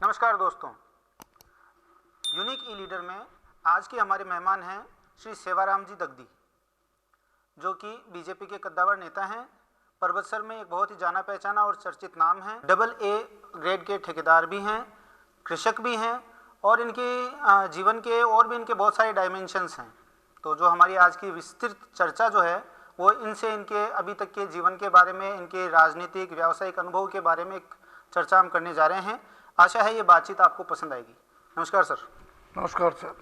नमस्कार दोस्तों, यूनिक ई लीडर में आज के हमारे मेहमान हैं श्री सेवाराम जी दगदी, जो कि बीजेपी के कद्दावर नेता हैं। पर्वतसर में एक बहुत ही जाना पहचाना और चर्चित नाम है। AA ग्रेड के ठेकेदार भी हैं, कृषक भी हैं और इनके जीवन के और भी इनके बहुत सारे डायमेंशंस हैं। तो जो हमारी आज की विस्तृत चर्चा जो है वो इनसे इनके अभी तक के जीवन के बारे में, इनके राजनीतिक व्यावसायिक अनुभव के बारे में एक चर्चा हम करने जा रहे हैं। आशा है ये बातचीत आपको पसंद आएगी। नमस्कार सर। नमस्कार सर।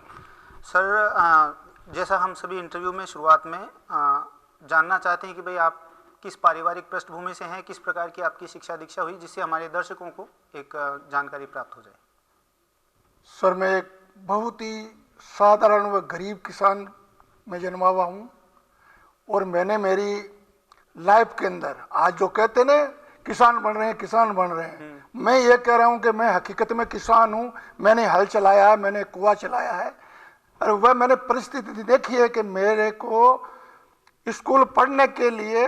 सर, जैसा हम सभी इंटरव्यू में शुरुआत में जानना चाहते हैं कि भाई आप किस पारिवारिक पृष्ठभूमि से हैं, किस प्रकार की आपकी शिक्षा दीक्षा हुई, जिससे हमारे दर्शकों को एक जानकारी प्राप्त हो जाए। सर, मैं एक बहुत ही साधारण व गरीब किसान में जन्मा हुआ हूँ और मैंने मेरी लाइफ के अंदर आज जो कहते हैं ना किसान बन रहे हैं, किसान बन रहे हैं, मैं ये कह रहा हूँ कि मैं हकीकत में किसान हूँ। मैंने हल चलाया है, मैंने कुआं चलाया है और वह मैंने परिस्थिति देखी है कि मेरे को स्कूल पढ़ने के लिए,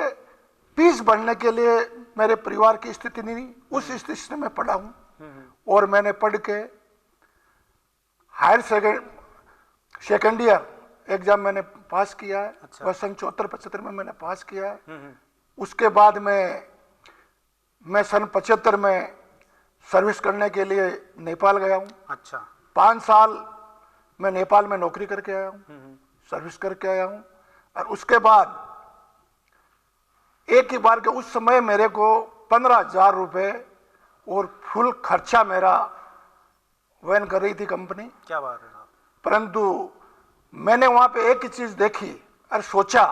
फीस भरने के लिए मेरे परिवार की स्थिति नहीं, उस स्थिति में पढ़ा हूँ और मैंने पढ़ के हायर सेकेंड ईयर एग्जाम मैंने पास किया है। अच्छा। वह सन 74-75 में मैंने पास किया है। उसके बाद मैं सन 75 में सर्विस करने के लिए नेपाल गया हूँ। अच्छा। 5 साल मैं नेपाल में नौकरी करके आया हूँ, सर्विस करके आया हूँ और उसके बाद एक ही बार के उस समय मेरे को 15,000 रुपये और फुल खर्चा मेरा वहन कर रही थी कंपनी। क्या बात है। परंतु मैंने वहां पे एक ही चीज देखी और सोचा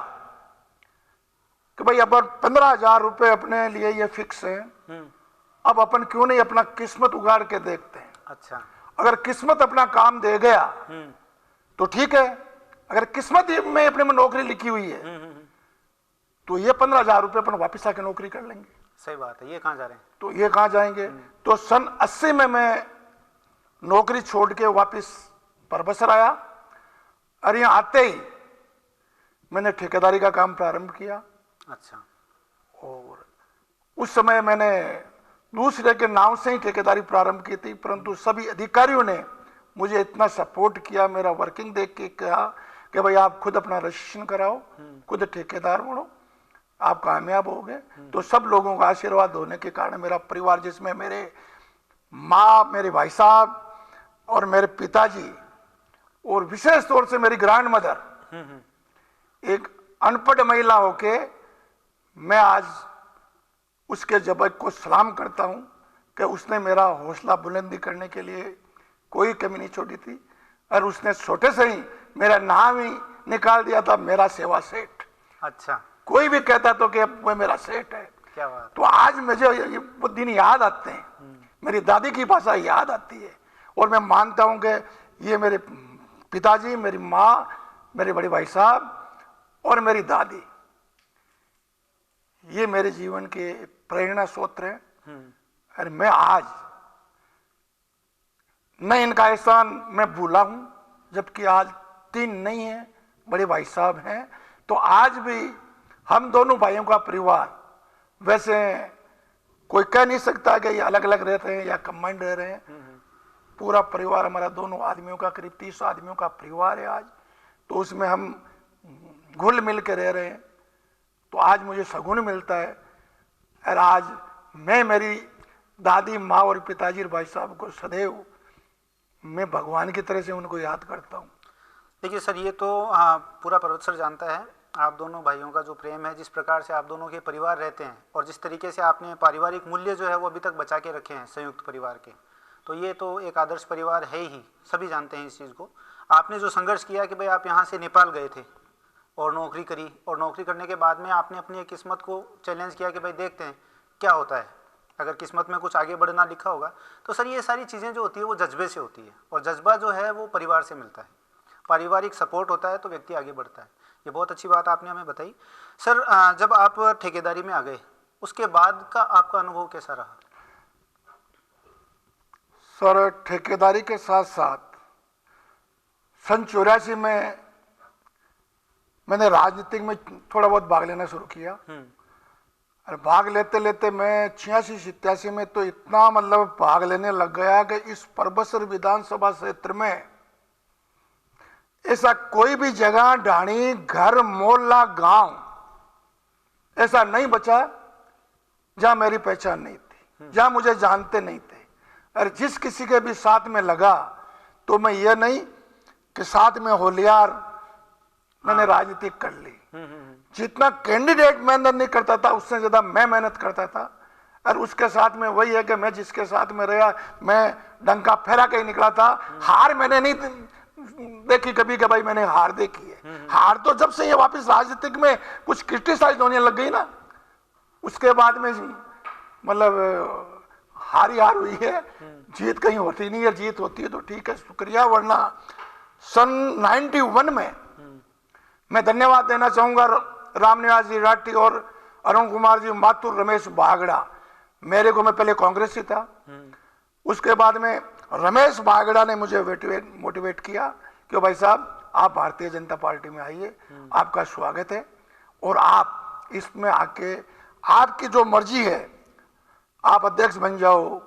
कि भाई अपन 15,000 रुपये अपने लिए ये फिक्स है, अब अपन क्यों नहीं अपना किस्मत उगाड़ के देखते हैं। अच्छा। अगर किस्मत अपना काम दे गया तो ठीक है, अगर किस्मत में अपने में नौकरी लिखी हुई है तो ये 15,000 रुपये अपन वापिस आके नौकरी कर लेंगे। सही बात है। ये कहाँ जा रहे हैं? तो ये कहाँ जाएंगे। तो सन 80 में मैं नौकरी छोड़ के वापिस परबसर आया और यहाँ आते ही मैंने ठेकेदारी का काम प्रारंभ किया। अच्छा। और उस समय मैंने दूसरे के नाम से ही ठेकेदारी प्रारंभ की थी, परंतु सभी अधिकारियों ने मुझे इतना सपोर्ट किया, मेरा वर्किंग देख के कहा कि भाई आप खुद अपना रजिस्ट्रेशन कराओ, खुद ठेकेदार बनो, आप कामयाब हो गए। तो सब लोगों का आशीर्वाद होने के कारण मेरा परिवार, जिसमें मेरे माँ, मेरे भाई साहब और मेरे पिताजी और विशेष तौर से मेरी ग्रैंड मदर, एक अनपढ़ महिला होके मैं आज उसके जबक को सलाम करता हूं कि उसने मेरा हौसला बुलंदी करने के लिए कोई कमी नहीं छोड़ी थी और उसने छोटे से ही मेरा नाम ही निकाल दिया था, मेरा सेवा सेठ। अच्छा। कोई भी कहता तो कि वह मेरा सेठ है। क्या बात। तो आज मुझे वो दिन याद आते हैं, मेरी दादी की भाषा याद आती है और मैं मानता हूं कि ये मेरे पिताजी, मेरी माँ, मेरे बड़े भाई साहब और मेरी दादी, ये मेरे जीवन के प्रेरणा स्रोत हैं। और मैं आज न इनका एहसान मैं भूला हूं, जबकि आज 3 नहीं है, बड़े भाई साहब हैं। तो आज भी हम दोनों भाइयों का परिवार, वैसे कोई कह नहीं सकता कि ये अलग अलग रहते हैं या कंबाइंड रह रहे हैं। पूरा परिवार हमारा दोनों आदमियों का, करीब 30 आदमियों का परिवार है आज। तो उसमें हम घुल मिल के रह रहे हैं। तो आज मुझे सगुन मिलता है और आज मैं मेरी दादी, माँ और पिताजी और भाई साहब को सदैव मैं भगवान की तरह से उनको याद करता हूँ। देखिए सर, ये तो पूरा पर्वतसर जानता है आप दोनों भाइयों का जो प्रेम है, जिस प्रकार से आप दोनों के परिवार रहते हैं और जिस तरीके से आपने पारिवारिक मूल्य जो है वो अभी तक बचा के रखे हैं संयुक्त परिवार के, तो ये तो एक आदर्श परिवार है ही, सभी जानते हैं इस चीज़ को। आपने जो संघर्ष किया कि भाई आप यहाँ से नेपाल गए थे और नौकरी करी और नौकरी करने के बाद में आपने अपनी किस्मत को चैलेंज किया कि भाई देखते हैं क्या होता है, अगर किस्मत में कुछ आगे बढ़ना लिखा होगा। तो सर ये सारी चीज़ें जो होती है वो जज्बे से होती है और जज्बा जो है वो परिवार से मिलता है, पारिवारिक सपोर्ट होता है तो व्यक्ति आगे बढ़ता है। ये बहुत अच्छी बात आपने हमें बताई। सर, जब आप ठेकेदारी में आ गए उसके बाद का आपका अनुभव कैसा रहा? सर, ठेकेदारी के साथ साथ सन 84 में मैंने राजनीतिक में थोड़ा बहुत भाग लेना शुरू किया और भाग लेते लेते मैं 86-87 में तो इतना मतलब भाग लेने लग गया कि इस परबसर विधानसभा क्षेत्र में ऐसा कोई भी जगह, ढाणी, घर, मोहल्ला, गांव ऐसा नहीं बचा जहां मेरी पहचान नहीं थी, जहां मुझे जानते नहीं थे। और जिस किसी के भी साथ में लगा तो मैं ये नहीं कि साथ में होलियार मैंने राजनीति कर ली। जितना कैंडिडेट मेहनत नहीं करता था उससे ज्यादा मैं मेहनत करता था। और उसके साथ में वही है कि मैं जिसके साथ में रहा मैं डंका फहरा के ही निकला था। हार मैंने नहीं देखी कभी कि भाई मैंने हार देखी है। हार तो जब से ये वापस राजनीतिक में कुछ क्रिटिसाइज होने लग गई ना, उसके बाद में मतलब हार ही हार हुई है, जीत कहीं होती नहीं है। जीत होती है तो ठीक है, शुक्रिया। वरना सन 91 में मैं धन्यवाद देना चाहूंगा रामनिवास जी राठी और अरुण कुमार जी माथुर, रमेश बागड़ा। मेरे को, मैं पहले कांग्रेस ही था, उसके बाद में रमेश बागड़ा ने मुझे मोटिवेट किया कि भाई साहब आप भारतीय जनता पार्टी में आइए, आपका स्वागत है और आप इसमें आके आपकी जो मर्जी है आप अध्यक्ष बन जाओ,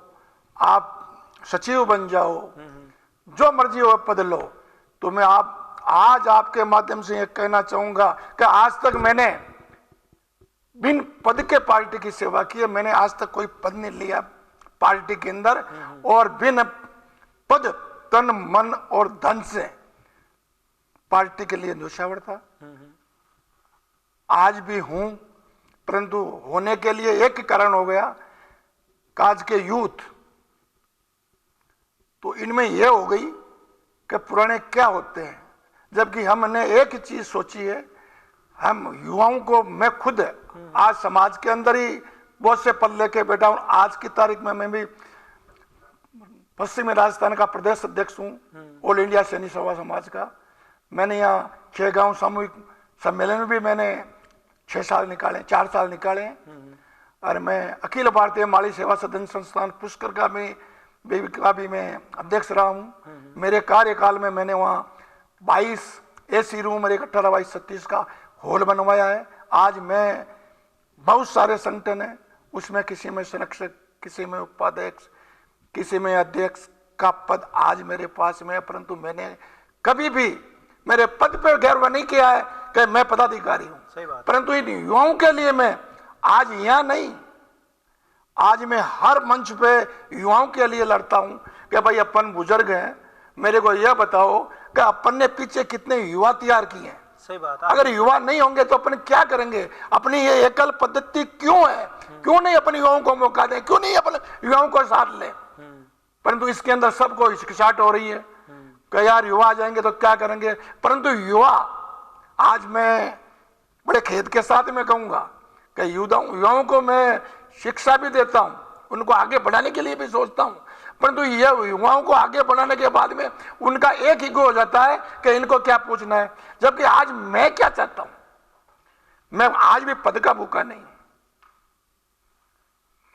आप सचिव बन जाओ, जो मर्जी हो पद लो। तो मैं आज आपके माध्यम से ये कहना चाहूंगा कि आज तक मैंने बिन पद के पार्टी की सेवा की है। मैंने आज तक कोई पद नहीं लिया पार्टी के अंदर, और बिन पद तन मन और धन से पार्टी के लिए न्योछावर था। आज भी हूं, परंतु होने के लिए एक कारण हो गया, आज के यूथ तो इनमें यह हो गई कि पुराने क्या होते हैं, जबकि हमने एक चीज सोची है। हम युवाओं को, मैं खुद आज समाज के अंदर ही बहुत से पद लेके बैठा हूं। आज की तारीख में मैं भी पश्चिमी राजस्थान का प्रदेश अध्यक्ष हूं, ऑल इंडिया सैनिक सेवा समाज का। मैंने यहाँ 6 गांव सामूहिक सम्मेलन में भी मैंने 6 साल निकाले, 4 साल निकाले। और मैं अखिल भारतीय माली सेवा सदन संस्थान पुष्कर का भी मैं अध्यक्ष रहा हूँ। मेरे कार्यकाल में मैंने वहाँ 22 एसी रूम और 18 बाई 36 का हॉल बनवाया है। आज मैं बहुत सारे संगठन है, उसमें किसी में संरक्षक, किसी में उपाध्यक्ष, किसी में अध्यक्ष का पद आज मेरे पास में है। परंतु मैंने कभी भी मेरे पद पर गर्व नहीं किया है कि मैं पदाधिकारी हूँ। परंतु इन युवाओं के लिए मैं आज यहाँ नहीं, आज मैं हर मंच पे युवाओं के लिए लड़ता हूं कि भाई अपन बुजुर्ग हैं, मेरे को यह बताओ कि अपन ने पीछे कितने युवा तैयार किए हैं। सही बात। अगर युवा नहीं होंगे तो अपन क्या करेंगे? अपनी ये एकल पद्धति क्यों है? क्यों नहीं अपन युवाओं को मौका दें? क्यों नहीं अपन युवाओं को साथ लें? परंतु इसके अंदर सबको हिचकिचाहट हो रही है कि यार युवा आ जाएंगे तो क्या करेंगे। परंतु युवा, आज मैं बड़े खेद के साथ में कहूंगा कि युवाओं को मैं शिक्षा भी देता हूं, उनको आगे बढ़ाने के लिए भी सोचता हूं। परंतु ये युवाओं को आगे बढ़ाने के बाद में उनका एक ईगो हो जाता है कि इनको क्या पूछना है। जबकि आज मैं क्या चाहता हूं, मैं आज भी पद का भूखा नहीं।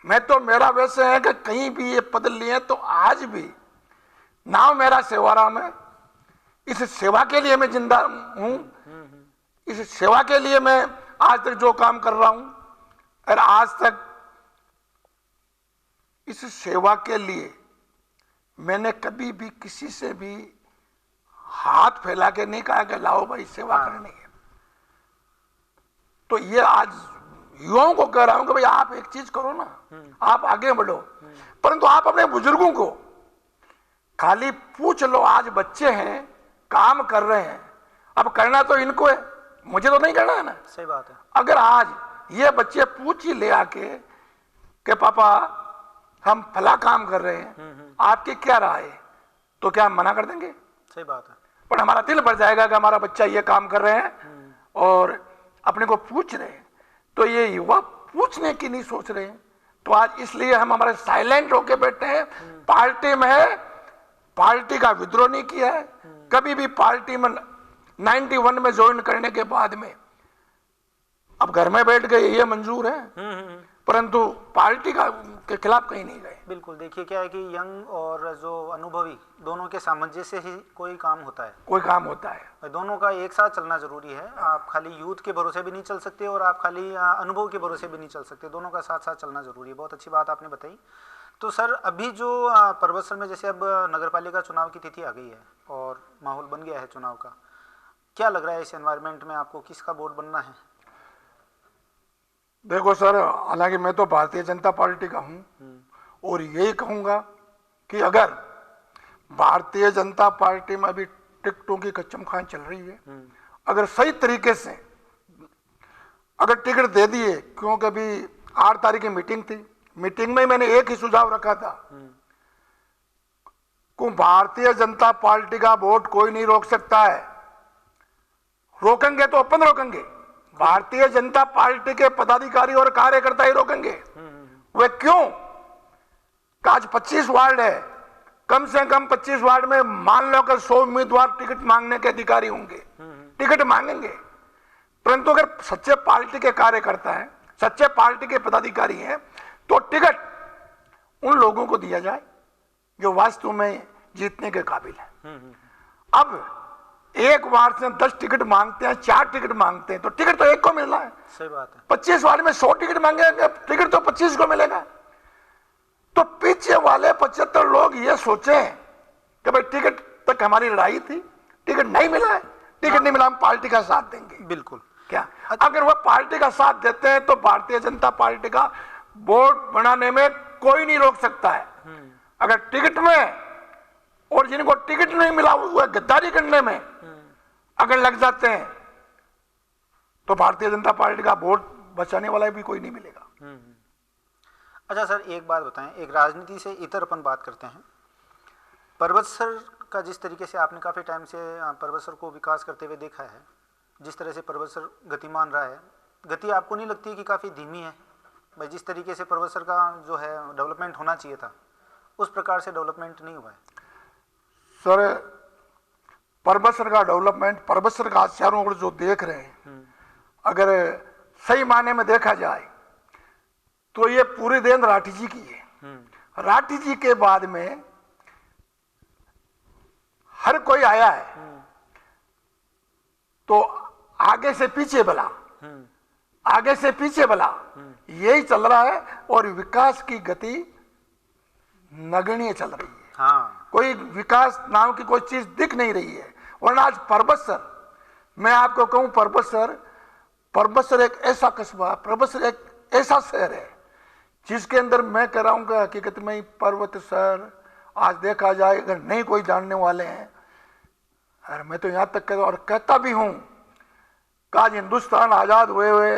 मैं तो, मेरा वैसे है कि कहीं भी ये पद लिए तो आज भी नाम मेरा सेवाराम है। इस सेवा के लिए मैं जिंदा हूं, इस सेवा के लिए मैं आज तक जो काम कर रहा हूं, और आज तक इस सेवा के लिए मैंने कभी भी किसी से भी हाथ फैला के नहीं कहा कि लाओ भाई सेवा करनी है। तो ये आज युवाओं को कह रहा हूं कि भाई आप एक चीज करो ना, आप आगे बढ़ो, परंतु आप अपने बुजुर्गों को खाली पूछ लो। आज बच्चे हैं, काम कर रहे हैं, अब करना तो इनको है, मुझे तो नहीं करना है ना। सही बात है। अगर आज ये बच्चे पूछ ही ले आके कि पापा हम फला काम कर रहे हैं, आपकी क्या राय है, तो क्या हम मना कर देंगे? सही बात है। पर हमारा दिल भर जाएगा कि हमारा बच्चा ये काम कर रहे हैं और अपने को पूछ रहे हैं। तो ये युवा पूछने की नहीं सोच रहे हैं, तो आज इसलिए हम हमारे साइलेंट होके बैठे हैं। पार्टी में है, पार्टी का विद्रोह नहीं किया है कभी भी। पार्टी में 91 में ज्वाइन करने के बाद में अब घर में बैठ गए, ये मंजूर है। परंतु पार्टी के खिलाफ कहीं नहीं गए। बिल्कुल, देखिए क्या है कि यंग और जो अनुभवी दोनों के सामंजस्य से ही कोई काम होता है, कोई काम होता है। दोनों का एक साथ चलना जरूरी है। आप खाली यूथ के भरोसे भी नहीं चल सकते और आप खाली अनुभव के भरोसे भी नहीं चल सकते, दोनों का साथ साथ चलना जरूरी है। बहुत अच्छी बात आपने बताई। तो सर अभी जो पर्वत सर में जैसे अब नगर पालिका चुनाव की तिथि आ गई है और माहौल बन गया है चुनाव का, क्या लग रहा है इस एनवायरनमेंट में आपको किसका वोट बनना है? देखो सर, हालांकि मैं तो भारतीय जनता पार्टी का हूं और यही कहूंगा कि अगर भारतीय जनता पार्टी में अभी टिकटों की कच्चम खान चल रही है, अगर सही तरीके से अगर टिकट दे दिए, क्योंकि अभी 8 तारीख की मीटिंग थी, मीटिंग में मैंने एक ही सुझाव रखा था कि भारतीय जनता पार्टी का वोट कोई नहीं रोक सकता है, रोकेंगे तो अपन रोकेंगे, भारतीय जनता पार्टी के पदाधिकारी और कार्यकर्ता ही रोकेंगे। वे क्यों? आज 25 वार्ड है, कम से कम 25 वार्ड में मान लो कि 100 उम्मीदवार टिकट मांगने के अधिकारी होंगे, टिकट मांगेंगे, परंतु अगर सच्चे पार्टी के कार्यकर्ता हैं, सच्चे पार्टी के पदाधिकारी हैं, तो टिकट उन लोगों को दिया जाए जो वास्तव में जीतने के काबिल है। अब एक वार्ड से 10 टिकट मांगते हैं, 4 टिकट मांगते हैं, तो टिकट तो एक को मिलना है। सही बात है। 25 वार्ड में 100 टिकट मांगेंगे, टिकट तो 25 को मिलेगा। तो पीछे वाले 75 लोग ये सोचें कि भाई टिकट तक हमारी लड़ाई थी, टिकट नहीं मिला है, टिकट नहीं मिला, हम पार्टी का साथ देंगे। बिल्कुल। क्या अगर वह पार्टी का साथ देते हैं तो भारतीय जनता पार्टी का वोट बनाने में कोई नहीं रोक सकता है। अगर टिकट में और जिनको टिकट नहीं मिला वह गद्दारी करने में अगर लग जाते हैं तो भारतीय जनता पार्टी का वोट बचाने वाला भी कोई नहीं मिलेगा। अच्छा सर, एक बात बताएं, एक राजनीति से इतर अपन बात करते हैं। पर्वत सर का जिस तरीके से आपने काफ़ी टाइम से पर्वत सर को विकास करते हुए देखा है, जिस तरह से पर्वत सर गतिमान रहा है, गति आपको नहीं लगती है कि काफ़ी धीमी है? भाई जिस तरीके से पर्वत सर का जो है डेवलपमेंट होना चाहिए था उस प्रकार से डेवलपमेंट नहीं हुआ है। सर पर्वत सर का डेवलपमेंट, पर्वत सर का चारों ओर जो देख रहे हैं, अगर सही मायने में देखा जाए तो ये पूरी देन राठी जी की है। राठी जी के बाद में हर कोई आया है तो आगे से पीछे बला, आगे से पीछे बला, यही चल रहा है और विकास की गति नगण्य चल रही है। हाँ। कोई विकास नाम की कोई चीज दिख नहीं रही है। वरना आज पर्वत सर, मैं आपको कहूं पर्वत सर एक ऐसा कस्बा, पर्वत सर एक ऐसा शहर है जिसके अंदर मैं कह रहा हूं कि हकीकत में पर्वत सर आज देखा जाए अगर नहीं कोई जानने वाले हैं, और मैं तो यहां तक और कहता भी हूं कि आज हिंदुस्तान आजाद हुए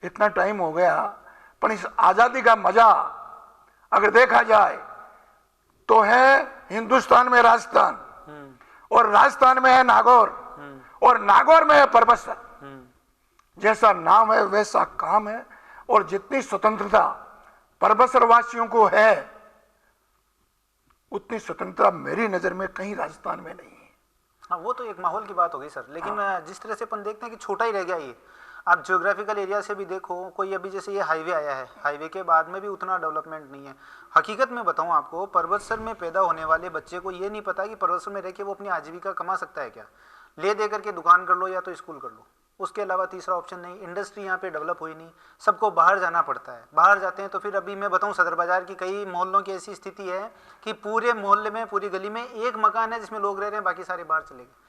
इतना टाइम हो गया, पर इस आजादी का मजा अगर देखा जाए तो है हिंदुस्तान में राजस्थान, और राजस्थान में है नागौर, और नागौर में है पर्वत सर। जैसा नाम है वैसा काम है, और जितनी स्वतंत्रता पर्वत सर वासियों को है उतनी स्वतंत्रता मेरी नजर में कहीं राजस्थान में नहीं है। हाँ, वो तो एक माहौल की बात हो गई सर, लेकिन जिस तरह से अपन देखते हैं कि छोटा ही रह गया ये। आप ज्योग्राफिकल एरिया से भी देखो, कोई अभी जैसे ये हाईवे आया है, हाईवे के बाद में भी उतना डेवलपमेंट नहीं है। हकीकत में बताऊं आपको, पर्वत सर में पैदा होने वाले बच्चे को ये नहीं पता कि पर्वत सर में रह के वो अपनी आजीविका कमा सकता है क्या। ले दे करके दुकान कर लो या तो स्कूल कर लो, उसके अलावा तीसरा ऑप्शन नहीं। इंडस्ट्री यहाँ पे डेवलप हुई नहीं, सबको बाहर जाना पड़ता है। बाहर जाते हैं तो फिर अभी मैं बताऊं सदर बाजार की कई मोहल्लों की ऐसी स्थिति है कि पूरे मोहल्ले में, पूरी गली में एक मकान है जिसमें लोग रह रहे हैं, बाकी सारे बाहर चले गए।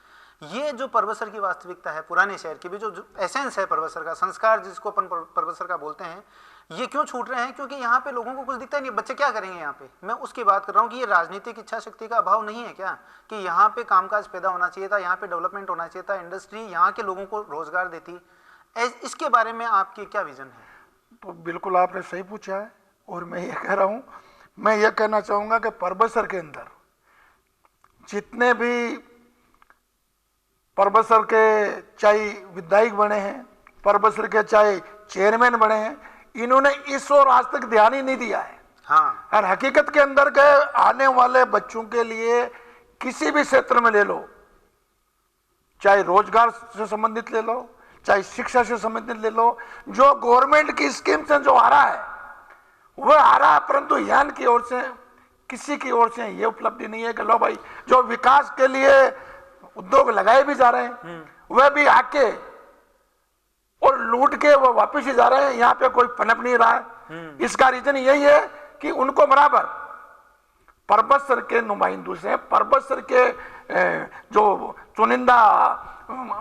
ये जो पर्वत सर की वास्तविकता है, पुराने शहर की भी जो एसेंस है पर्वत सर का, संस्कार जिसको अपन पर्वत सर का बोलते हैं, ये क्यों छूट रहे हैं? क्योंकि यहाँ पे लोगों को कुछ दिखता नहीं। बच्चे क्या करेंगे यहाँ पे? मैं उसकी बात कर रहा हूँ कि ये राजनीतिक इच्छा शक्ति का अभाव नहीं है क्या, कि यहाँ पे कामकाज पैदा होना चाहिए था, यहाँ पे डेवलपमेंट होना चाहिए था, इंडस्ट्री यहाँ के लोगों को रोजगार देती। इसके बारे में आपकी क्या विजन है? तो बिल्कुल आपने सही पूछा है, और मैं ये कह रहा हूँ, मैं ये कहना चाहूँगा कि पर्वत सर के अंदर जितने भी पर्वत सर के चाहे विधायक बने हैं, पर्वत सर के चाहे चेयरमैन बने हैं, इन्होंने इस और आज तक ध्यान ही नहीं दिया है। हाँ। और हकीकत के अंदर के आने वाले बच्चों के लिए किसी भी क्षेत्र में ले लो, चाहे रोजगार से संबंधित ले लो, चाहे शिक्षा से संबंधित ले लो, जो गवर्नमेंट की स्कीम से जो आ रहा है वह आ रहा है, परंतु यहाँ की ओर से किसी की ओर से ये उपलब्धि नहीं है कि लो भाई जो विकास के लिए उद्योग लगाए भी जा रहे हैं वह भी आके और लूट के वो वापस ही जा रहे हैं, यहाँ पे कोई पनप नहीं रहा है। इसका रीजन यही है कि उनको बराबर परबतसर के नुमाइंदों से, परबतसर के जो चुनिंदा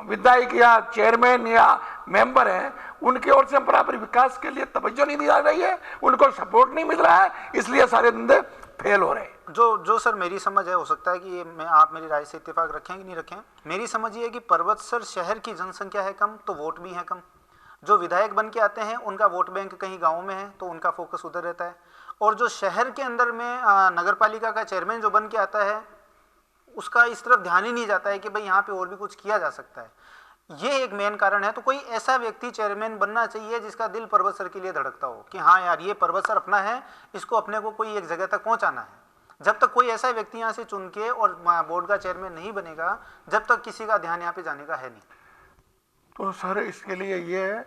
विधायक या चेयरमैन या मेंबर हैं, उनकी ओर से बराबर विकास के लिए तवज्जो नहीं दी जा रही है, उनको सपोर्ट नहीं मिल रहा है, इसलिए सारे धंधे फेल हो रहे हैं। जो सर मेरी समझ है, हो सकता है कि ये आप मेरी राय से इत्तेफाक रखें कि नहीं रखें, मेरी समझ ये है कि परबतसर शहर की जनसंख्या है कम तो वोट भी है कम। जो विधायक बन के आते हैं उनका वोट बैंक कहीं गाँव में है तो उनका फोकस उधर रहता है, और जो शहर के अंदर में नगर पालिका का चेयरमैन जो बन के आता है उसका इस तरफ ध्यान ही नहीं जाता है कि भाई यहाँ पे और भी कुछ किया जा सकता है। ये एक मेन कारण है। तो कोई ऐसा व्यक्ति चेयरमैन बनना चाहिए जिसका दिल परबतसर के लिए धड़कता हो कि हाँ यार ये परबतसर अपना है, इसको अपने को कोई एक जगह तक पहुँचाना है। जब तक कोई ऐसा व्यक्ति यहाँ से चुन के और बोर्ड का चेयरमैन नहीं बनेगा, जब तक किसी का ध्यान यहाँ पे जाने का है नहीं। तो सर इसके लिए ये है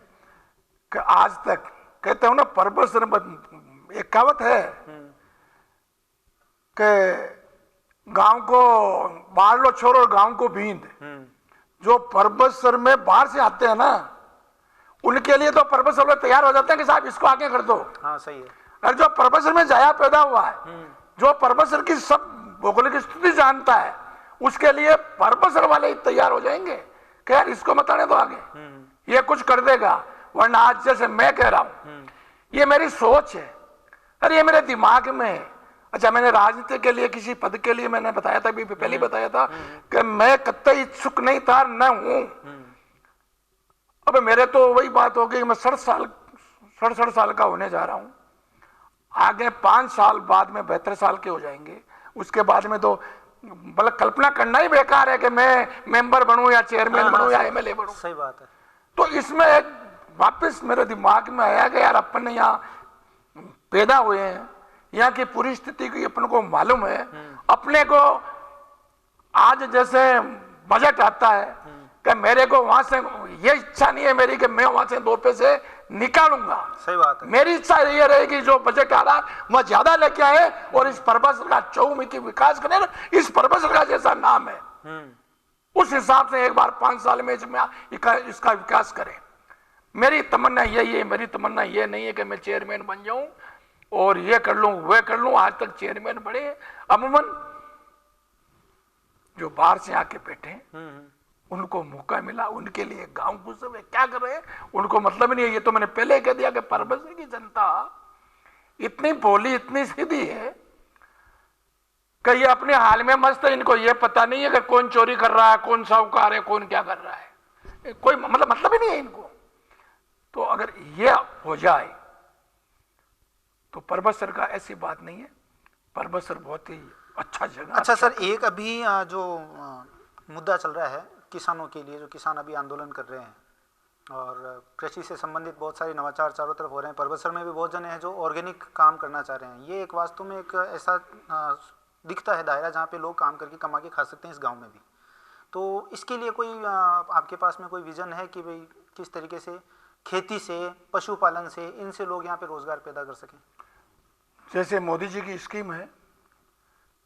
कि आज तक कहते हो ना, परबतसर एक कहावत है कि गांव को बाहर लो छोरो और गांव को बींद। जो परबतसर में बाहर से आते हैं ना, उनके लिए तो परबतसर में तैयार हो जाते हैं कि साहब इसको आगे कर दो। हाँ सही है। और जो परबतसर में जाया पैदा हुआ है, जो परबतसर की सब भौगोलिक स्थिति जानता है, उसके लिए परबतसर वाले ही तैयार हो जाएंगे कि यार इसको मत आने दो आगे, ये कुछ कर देगा। वरना आज जैसे मैं कह रहा हूं, ये मेरी सोच है, अरे ये मेरे दिमाग में है। अच्छा, मैंने राजनीति के लिए किसी पद के लिए मैंने बताया था, अभी पहले बताया था कि मैं कतई इच्छुक नहीं था, न हूं। अब मेरे तो वही बात हो गई, मैं 67 साल का होने जा रहा हूं। आगे 5 साल बाद में 72 साल के हो जाएंगे। उसके बाद में तो मतलब कल्पना करना ही बेकार है कि मैं मेंबर बनूं या चेयरमैन बनूं या एमएलए बनूं। सही बात है। तो इसमें एक वापस मेरे दिमाग में आया कि यार अपन यहाँ पैदा हुए हैं, यहाँ की पूरी स्थिति की अपन को मालूम है। अपने को आज जैसे बजट आता है कि मेरे को वहां से ये इच्छा नहीं है मेरी कि मैं वहां से 2 पैसे निकालूंगा। सही बात है। मेरी इच्छा ये रहेगी जो बजट आ रहा वह ज्यादा लेके आए और इस परबतसर का चौमुखी विकास करें। इस परबतसर का जैसा नाम है उस हिसाब से एक बार 5 साल में इसका विकास करें। मेरी तमन्ना यही है। मेरी तमन्ना ये नहीं है कि मैं चेयरमैन बन जाऊं और ये कर लूं वह कर लूं। आज तक चेयरमैन बड़े अमूमन जो बाहर से आके बैठे उनको मौका मिला, उनके लिए गांव घुस वे क्या कर रहे हैं उनको मतलब ही नहीं है। ये तो मैंने पहले कह दिया कि परबतसर की जनता इतनी भोली इतनी सीधी है कि ये अपने हाल में मस्त है। इनको ये पता नहीं है कि कौन चोरी कर रहा है, कौन साहूकार है, कौन क्या कर रहा है, कोई मतलब ही नहीं है इनको। तो अगर ये हो जाए तो परबतसर का ऐसी बात नहीं है, परबतसर बहुत ही अच्छा जगह। अच्छा सर, एक अभी जो मुद्दा चल रहा है किसानों के लिए, जो किसान अभी आंदोलन कर रहे हैं और कृषि से संबंधित बहुत सारे नवाचार चारों तरफ हो रहे हैं। परबतसर में भी बहुत जने हैं जो ऑर्गेनिक काम करना चाह रहे हैं। ये एक वास्तव में एक ऐसा दिखता है दायरा जहाँ पे लोग काम करके कमा के खा सकते हैं इस गांव में भी। तो इसके लिए कोई आपके पास में कोई विजन है कि भाई किस तरीके से खेती से, पशुपालन से, इनसे लोग यहाँ पे रोजगार पैदा कर सकें? जैसे मोदी जी की स्कीम है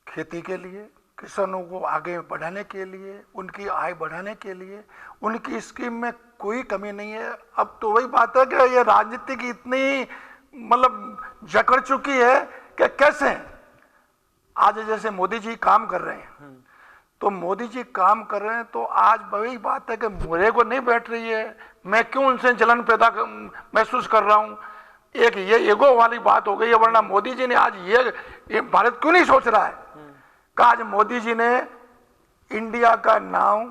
खेती के लिए, किसानों को आगे बढ़ाने के लिए, उनकी आय बढ़ाने के लिए, उनकी स्कीम में कोई कमी नहीं है। अब तो वही बात है कि ये राजनीति की इतनी मतलब जकड़ चुकी है कि कैसे आज जैसे मोदी जी काम कर रहे हैं तो मोदी जी काम कर रहे हैं तो आज वही बात है कि मुझे को नहीं बैठ रही है, मैं क्यों उनसे जलन पैदा महसूस कर रहा हूं। एक ये ईगो वाली बात हो गई है। वरना मोदी जी ने आज ये भारत क्यों नहीं सोच रहा है कि आज मोदी जी ने इंडिया का नाम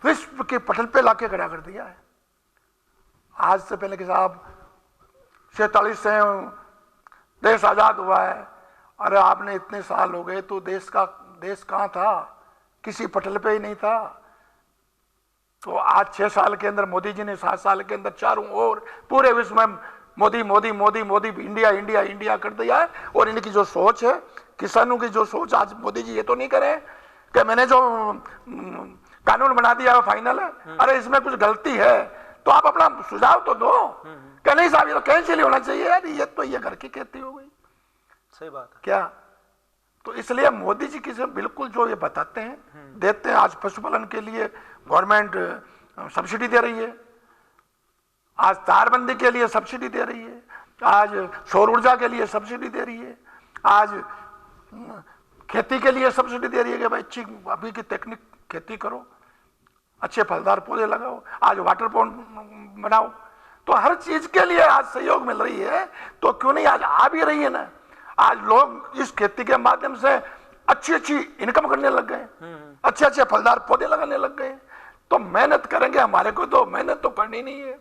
विश्व के पटल पे लाके खड़ा कर दिया है। आज से पहले के साहब 47 से देश आजाद हुआ है। अरे आपने इतने साल हो गए तो देश कहां था, किसी पटल पे ही नहीं था। तो आज 6 साल के अंदर मोदी जी ने 7 साल के अंदर चारों ओर पूरे विश्व में Modi Modi Modi Modi India India India कर दिया है। और इनकी जो सोच है, किसानों की जो सोच, आज मोदी जी ये तो नहीं करें कि मैंने जो कानून बना दिया फाइनल है, अरे इसमें कुछ गलती है तो आप अपना सुझाव तो दो कि नहीं साहब ये तो कैंसिल होना चाहिए यार, ये तो ये घर की खेती हो गई। सही बात है। क्या तो इसलिए मोदी जी किसे बिल्कुल जो ये बताते हैं देते हैं। आज पशुपालन के लिए गवर्नमेंट सब्सिडी दे रही है, आज तारबंदी के लिए सब्सिडी दे रही है, आज सौर ऊर्जा के लिए सब्सिडी दे रही है, आज खेती के लिए सब्सिडी दे रही है कि भाई अच्छी अभी की टेक्निक खेती करो, अच्छे फलदार पौधे लगाओ, आज वाटर पॉन्ड बनाओ। तो हर चीज के लिए आज सहयोग मिल रही है, तो क्यों नहीं आज आ भी रही है ना। आज लोग इस खेती के माध्यम से अच्छी अच्छी इनकम करने लग गए, अच्छे अच्छे फलदार पौधे लगाने लग गए। तो मेहनत करेंगे, हमारे को तो मेहनत तो करनी नहीं है।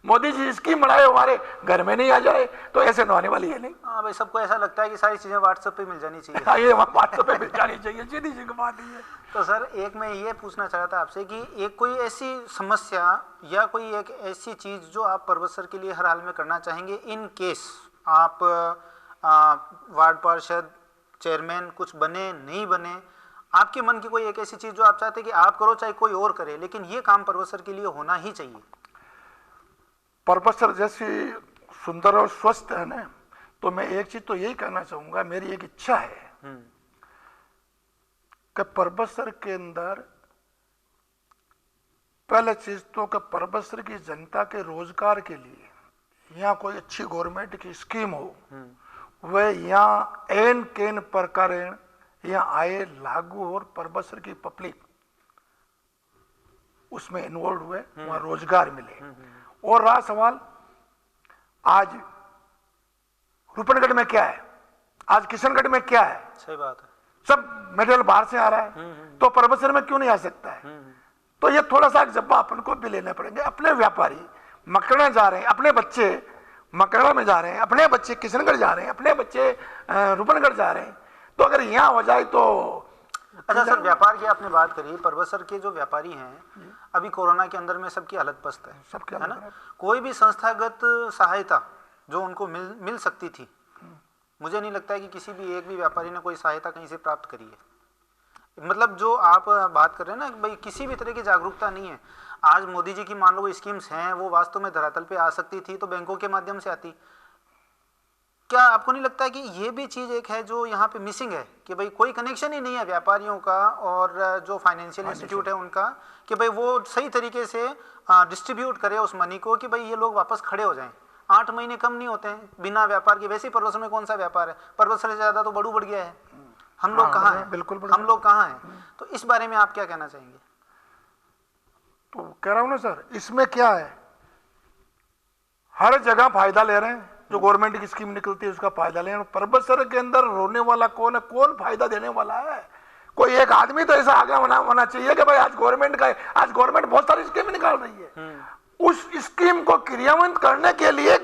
मोदी जी स्कीम बनाए हमारे घर में नहीं आ जाए तो ऐसे तो आने वाली है नहीं। हाँ भाई, सबको ऐसा लगता है कि सारी चीजें व्हाट्सएप पे मिल जानी चाहिए। हाँ, ये व्हाट्सएप पे मिल जानी चाहिए, सीधी सी बात है। तो सर एक मैं ये पूछना चाह रहा था आपसे कि एक कोई ऐसी समस्या या कोई एक ऐसी चीज जो आप पर्वत सर के लिए हर हाल में करना चाहेंगे, इन केस आप वार्ड पार्षद चेयरमैन कुछ बने नहीं बने, आपके मन की कोई एक ऐसी चीज जो आप चाहते हैं कि आप करो चाहे कोई और करे, लेकिन ये काम पर्वत सर के लिए होना ही चाहिए। पर्वत सर जैसी सुंदर और स्वस्थ है ना, तो मैं एक चीज तो यही कहना चाहूंगा, मेरी एक इच्छा है कि पर्वत सर के अंदर पहले चीज तो कि पर्वत सर की जनता के रोजगार के लिए यहाँ कोई अच्छी गवर्नमेंट की स्कीम हो, वह यहाँ एन केन प्रकार यहाँ आए लागू और पर्वत सर की पब्लिक उसमें इन्वॉल्व हुए, वहां रोजगार मिले। और रहा सवाल आज रूपनगढ़ में क्या है, आज किशनगढ़ में क्या है, सही बात है, सब मटेरियल बाहर से आ रहा है, तो पर्वत सर में क्यों नहीं आ सकता है। तो ये थोड़ा सा जब्बा अपन को भी लेने पड़ेंगे। अपने व्यापारी मकराना जा रहे हैं, अपने बच्चे मकराना में जा रहे हैं, अपने बच्चे किशनगढ़ जा रहे हैं, अपने बच्चे रूपनगढ़ जा रहे हैं, तो अगर यहाँ हो जाए तो। अच्छा सर, व्यापार की आपने बात करी, पर्वत सर के जो व्यापारी हैं अभी कोरोना के अंदर में सबकी हालत पस्त है, सबके है ना। कोई भी संस्थागत सहायता जो उनको मिल सकती थी, मुझे नहीं लगता है कि किसी भी एक भी व्यापारी ने कोई सहायता कहीं से प्राप्त करी है। मतलब जो आप बात कर रहे हैं ना कि भाई किसी भी तरह की जागरूकता नहीं है। आज मोदी जी की मान लो स्कीम्स हैं, वो वास्तव में धरातल पे आ सकती थी तो बैंकों के माध्यम से आती। क्या आपको नहीं लगता है कि ये भी चीज एक है जो यहाँ पे मिसिंग है, कि भाई कोई कनेक्शन ही नहीं है व्यापारियों का और जो फाइनेंशियल इंस्टीट्यूट है उनका, कि भाई वो सही तरीके से डिस्ट्रीब्यूट करे उस मनी को, कि भाई ये लोग वापस खड़े हो जाएं। 8 महीने कम नहीं होते हैं बिना व्यापार के। वैसे ही पर्वत में कौन सा व्यापार है, पर्वत से ज्यादा तो बड़ू बढ़ गया है। हम लोग कहाँ हैं, बिल्कुल हम लोग कहाँ हैं। तो इस बारे में आप क्या कहना चाहेंगे। तो कह रहा हूं ना सर, इसमें क्या है, हर जगह फायदा ले रहे हैं, जो गवर्नमेंट की स्कीम निकलती है उसका फायदा ले रहे हैं। पर्वत सर के अंदर रोने वाला कौन है, कौन फायदा देने वाला है। कोई एक आदमी तो ऐसा आगे होना चाहिए कि भाई आज गवर्नमेंट का, आज गवर्नमेंट बहुत सारी स्कीम निकाल रही है, उस स्कीम को क्रियान्वित करने के लिए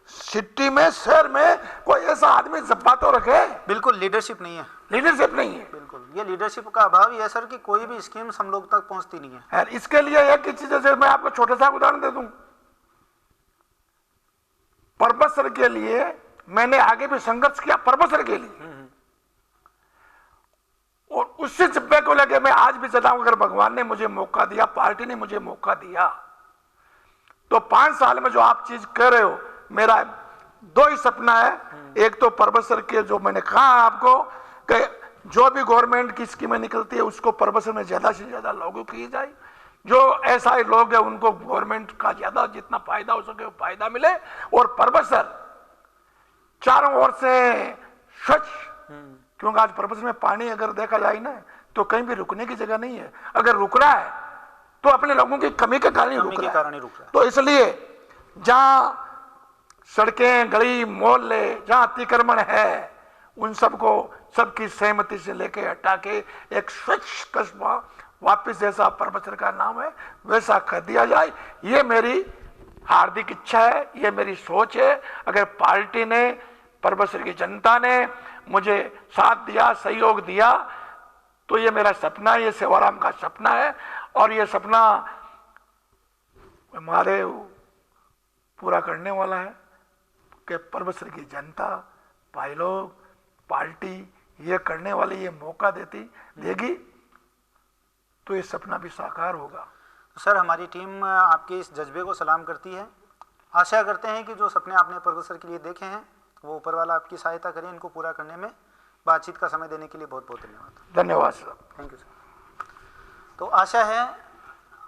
सिटी में, शहर में कोई ऐसा आदमी जब्बा तो रखे। बिल्कुल लीडरशिप नहीं है, लीडरशिप नहीं है। बिल्कुल ये लीडरशिप का अभाव ही है सर, कि कोई भी स्कीम हम लोग तक पहुंचती नहीं है। यार इसके लिए एक ही चीज, जैसे मैं आपको छोटा सा उदाहरण दे दूं, पर्वत सर के लिए मैंने आगे भी संघर्ष किया, पर्वत सर के लिए, और उससे जब्बे को लेकर मैं आज भी चाहता हूं, अगर भगवान ने मुझे मौका दिया, पार्टी ने मुझे मौका दिया, तो 5 साल में जो आप चीज कर रहे हो, मेरा 2 ही सपना है। एक तो पर्वत सर के, जो मैंने कहा आपको कि जो भी गवर्नमेंट की स्कीमें निकलती है उसको पर्वत सर में ज्यादा से ज्यादा लागू की जाए। जो ऐसा लोग है उनको गवर्नमेंट का ज्यादा जितना फायदा हो सके वो फायदा मिले, और पर्वत सर चारों ओर से स्वच्छ, क्योंकि आज पर्वत सर में पानी अगर देखा जाए ना तो कहीं भी रुकने की जगह नहीं है। अगर रुक रहा है तो अपने लोगों की कमी के कारण ही रुक रहा है। तो इसलिए जहां सड़कें, गली, मोहल्ले जहां अतिक्रमण है, उन सबको सबकी सहमति से लेके हटा के एक स्वच्छ कस्बा वापिस, जैसा पर्वत सर का नाम है वैसा कर दिया जाए। ये मेरी हार्दिक इच्छा है, ये मेरी सोच है। अगर पार्टी ने, पर्वत सर की जनता ने मुझे साथ दिया, सहयोग दिया, तो ये मेरा सपना है, ये सेवाराम का सपना है, और ये सपना हमारे पूरा करने वाला है कि पर्वत सर की जनता, भाई लोग, पार्टी ये करने वाली, ये मौका देगी, तो ये सपना भी साकार होगा। सर, हमारी टीम आपके इस जज्बे को सलाम करती है। आशा करते हैं कि जो सपने आपने प्रोफेसर के लिए देखे हैं वो ऊपर वाला आपकी सहायता करें इनको पूरा करने में। बातचीत का समय देने के लिए बहुत बहुत धन्यवाद। धन्यवाद सर। Thank you sir. तो आशा है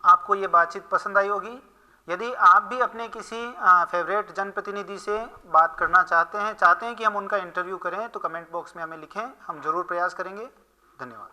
आपको ये बातचीत पसंद आई होगी। यदि आप भी अपने किसी फेवरेट जनप्रतिनिधि से बात करना चाहते हैं कि हम उनका इंटरव्यू करें, तो कमेंट बॉक्स में हमें लिखें, हम जरूर प्रयास करेंगे। धन्यवाद।